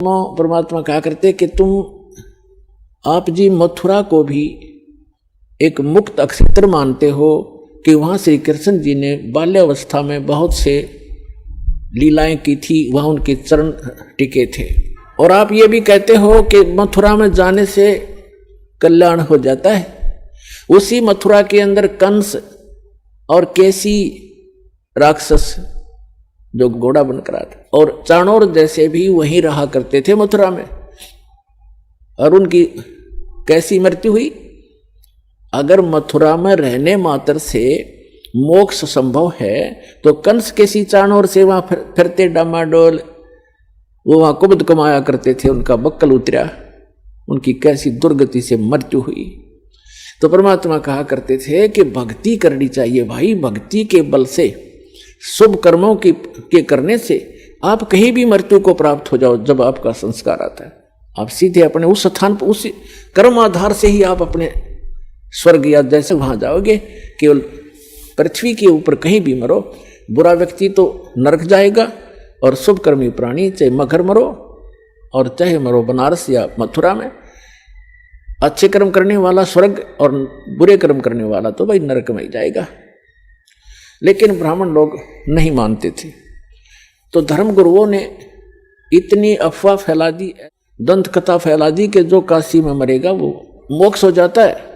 परमात्मा कहा करते कि आप जी मथुरा को भी एक मुक्त अक्षेत्र मानते हो कि वहाँ श्री कृष्ण जी ने बाल्यावस्था में बहुत से लीलाएं की थी, वहाँ उनके चरण टिके थे। और आप ये भी कहते हो कि मथुरा में जाने से कल्याण हो जाता है। उसी मथुरा के अंदर कंस और केसी राक्षस जो घोड़ा बनकर आता और चाणोर जैसे भी वहीं रहा करते थे मथुरा में, और उनकी कैसी मृत्यु हुई। अगर मथुरा में रहने मात्र से मोक्ष संभव है तो कंस केसी चाणोर से वहां फिरते डामाडोल वो वहां कुबद कमाया करते थे, उनका बक्कल उतरा, उनकी कैसी दुर्गति से मृत्यु हुई। तो परमात्मा कहा करते थे कि भक्ति करनी चाहिए भाई। भक्ति के बल से, शुभ कर्मों के करने से आप कहीं भी मृत्यु को प्राप्त हो जाओ। जब आपका संस्कार आता है आप सीधे अपने उस स्थान पर, उस कर्म आधार से ही आप अपने स्वर्ग या जैसे वहां जाओगे। केवल पृथ्वी के ऊपर कहीं भी मरो, बुरा व्यक्ति तो नरक जाएगा और शुभ कर्मी प्राणी चाहे मगर मरो और चाहे मरो बनारस या मथुरा में। अच्छे कर्म करने वाला स्वर्ग और बुरे कर्म करने वाला तो भाई नरक में ही जाएगा। लेकिन ब्राह्मण लोग नहीं मानते थे, तो धर्म गुरुओं ने इतनी अफवाह फैला दी, दंत कथा फैला दी कि जो काशी में मरेगा वो मोक्ष हो जाता है।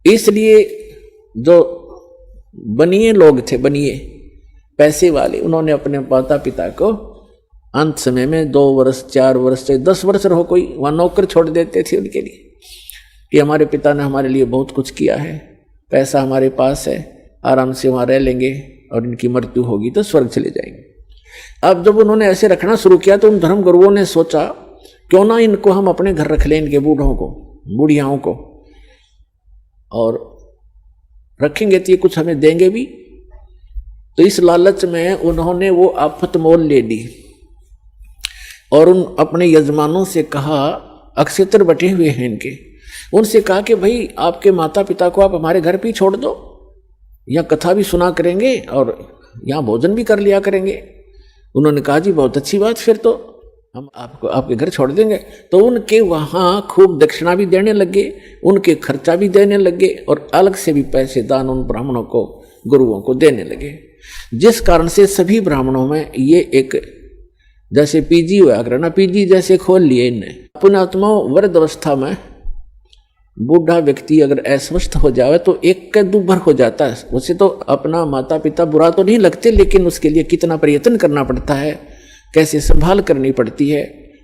इसलिए जो बनिए लोग थे, बनिए पैसे वाले, उन्होंने अपने माता पिता को अंत समय में 2 वर्ष 4 वर्ष से 10 वर्ष रहो कोई, वहाँ नौकर छोड़ देते थे उनके लिए कि हमारे पिता ने हमारे लिए बहुत कुछ किया है, पैसा हमारे पास है, आराम से वहाँ रह लेंगे और इनकी मृत्यु होगी तो स्वर्ग चले जाएंगे। अब जब उन्होंने ऐसे रखना शुरू किया तो उन धर्म गुरुओं ने सोचा क्यों ना इनको हम अपने घर रख लें, इनके बूढ़ों को, बूढ़ियाओं को, और रखेंगे तो ये कुछ हमें देंगे भी। तो इस लालच में उन्होंने वो आफत मोल ले ली और उन अपने यजमानों से कहा, अक्षेत्र बटे हुए हैं इनके, उनसे कहा कि भाई आपके माता पिता को आप हमारे घर पे छोड़ दो, या कथा भी सुना करेंगे और यहाँ भोजन भी कर लिया करेंगे। उन्होंने कहा जी बहुत अच्छी बात, फिर तो हम आपको आपके घर छोड़ देंगे। तो उनके वहाँ खूब दक्षिणा भी देने लगे, उनके खर्चा भी देने लगे और अलग से भी पैसे दान उन ब्राह्मणों को, गुरुओं को देने लगे। जिस कारण से सभी ब्राह्मणों में ये एक जैसे पीजी हुआ करना, पीजी जैसे खोल लिए इनने। अपने आत्मा वृद्ध अवस्था में बूढ़ा व्यक्ति अगर अस्वस्थ हो जाए तो एक का दुर्भर हो जाता है। उसे तो अपना माता पिता बुरा तो नहीं लगते, लेकिन उसके लिए कितना प्रयत्न करना पड़ता है, कैसे संभाल करनी पड़ती है।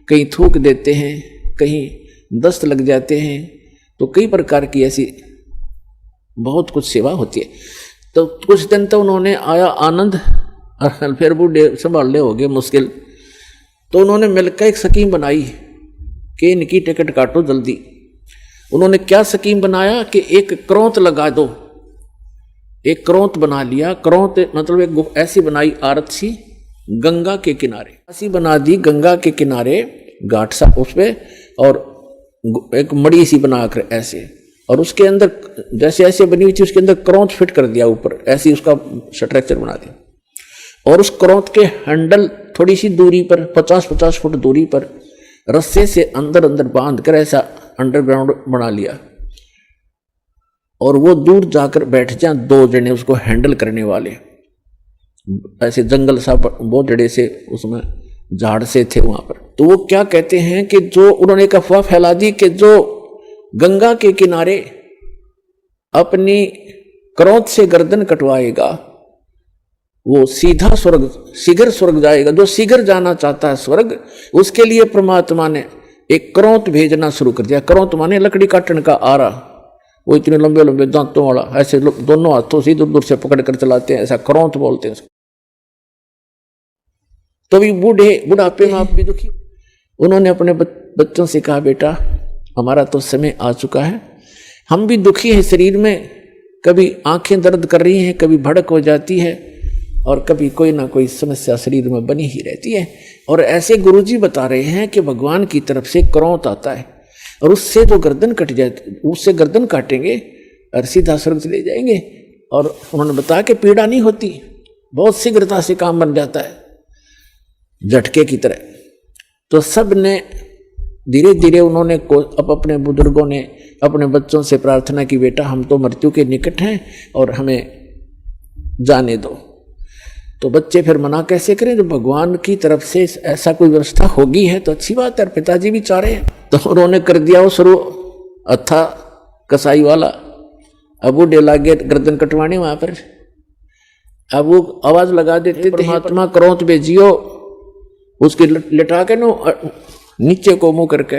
कहीं थूक देते हैं, कहीं दस्त लग जाते हैं, तो कई प्रकार की ऐसी बहुत कुछ सेवा होती है। तो कुछ दिन तो उन्होंने आया आनंद, और फिर बूढ़े संभालने हो गए मुश्किल। तो उन्होंने मिलकर एक स्कीम बनाई कि इनकी टिकट काटो जल्दी। उन्होंने क्या स्कीम बनाया कि एक क्रोंत लगा दो, एक क्रोंत बना लिया। क्रोंत मतलब एक ऐसी बनाई आरत सी गंगा के किनारे, ऐसी बना दी गंगा के किनारे घाट सा उस पे, और एक मड़ी सी बनाकर ऐसे, और उसके अंदर जैसे ऐसे बनी हुई थी उसके अंदर क्रोंत फिट कर दिया ऊपर, ऐसी उसका स्ट्रक्चर बना दिया। और उस क्रोंत के हैंडल थोड़ी सी दूरी पर 50-50 फुट दूरी पर रस्से से अंदर अंदर बांध कर ऐसा अंडरग्राउंड बना लिया, और वो दूर जाकर बैठ जाए 2 जने उसको हैंडल करने वाले। ऐसे जंगल सा बहुत जड़े से उसमें झाड़ से थे वहां पर। तो वो क्या कहते हैं कि जो उन्होंने एक अफवाह फैला दी कि जो गंगा के किनारे अपनी क्रोध से गर्दन कटवाएगा वो सीधा स्वर्ग, शीघ्र स्वर्ग जाएगा। जो शीघ्र जाना चाहता है स्वर्ग, उसके लिए परमात्मा ने एक क्रोंत भेजना शुरू कर दिया। क्रोंत माने लकड़ी काटने का आरा, वो इतने लंबे लंबे दांतों वाला, ऐसे दोनों हाथों से दूर दूर से पकड़ कर चलाते हैं, ऐसा क्रोंत बोलते हैं। तो भी बुढ़ापे में आप भी दुखी। उन्होंने अपने बच्चों से कहा, बेटा हमारा तो समय आ चुका है, हम भी दुखी हैं शरीर में, कभी आंखें दर्द कर रही हैं, कभी भड़क हो जाती है, और कभी कोई ना कोई समस्या शरीर में बनी ही रहती है। और ऐसे गुरुजी बता रहे हैं कि भगवान की तरफ से क्रोंत आता है और उससे जो गर्दन कट जाए, उससे गर्दन काटेंगे और सीधा स्वर्ग चले जाएंगे। और उन्होंने बताया कि पीड़ा नहीं होती, बहुत शीघ्रता से काम बन जाता है, झटके की तरह। तो सब ने धीरे धीरे उन्होंने अब अपने बुजुर्गों ने अपने बच्चों से प्रार्थना की, बेटा हम तो मृत्यु के निकट हैं और हमें जाने दो। तो बच्चे फिर मना कैसे करें, जब भगवान की तरफ से ऐसा कोई व्यवस्था होगी है तो अच्छी बात है। पिताजी भी चाह रहे हैं, तो उन्होंने कर दिया वो शुरू अथा कसाई वाला। अब वो लागे गर्दन कटवाने वहां पर, अब वो आवाज लगा देते, परमात्मा क्रोध भेजियो, उसकी लिटा के नो नीचे को मुंह करके,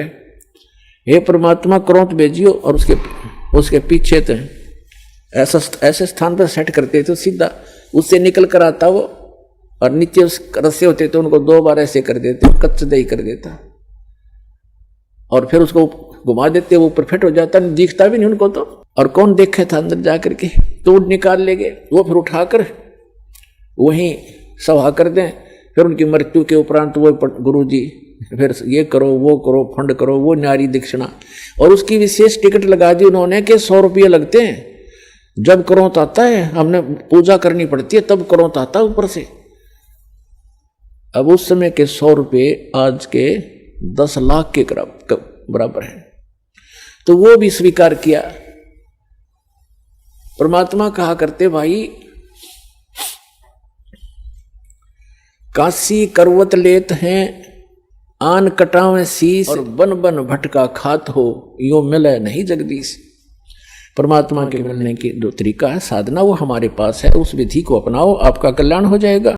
हे परमात्मा क्रोध भेजियो, और उसके पीछे तो ऐसे स्थान पर सेट करते तो सीधा उससे निकल कर आता वो, और नीचे उस रस्से होते तो उनको 2 बार ऐसे कर देते, कच्च दही कर देता, और फिर उसको घुमा देते, वो ऊपर फिट हो जाता, दिखता भी नहीं उनको तो। और कौन देखे था अंदर जाकर के, तो निकाल ले गए वो, फिर उठाकर वहीं सभा कर दें। फिर उनकी मृत्यु के उपरांत वो गुरु जी फिर ये करो वो करो, फंड करो, वो नारी दक्षिणा, और उसकी विशेष टिकट लगा दी उन्होंने कि 100 रुपये लगते हैं, जब क्रोध आता है हमने पूजा करनी पड़ती है, तब क्रोध आता है ऊपर से। अब उस समय के 100 रुपये आज के 10 लाख के बराबर है। तो वो भी स्वीकार किया। परमात्मा कहा करते, भाई काशी करवत लेत हैं, आन कटावे शीस, और बन बन भटका खात हो, यो मिले नहीं जगदीश। परमात्मा के मिलने की जो तरीका है साधना, वो हमारे पास है, उस विधि को अपनाओ, आपका कल्याण हो जाएगा।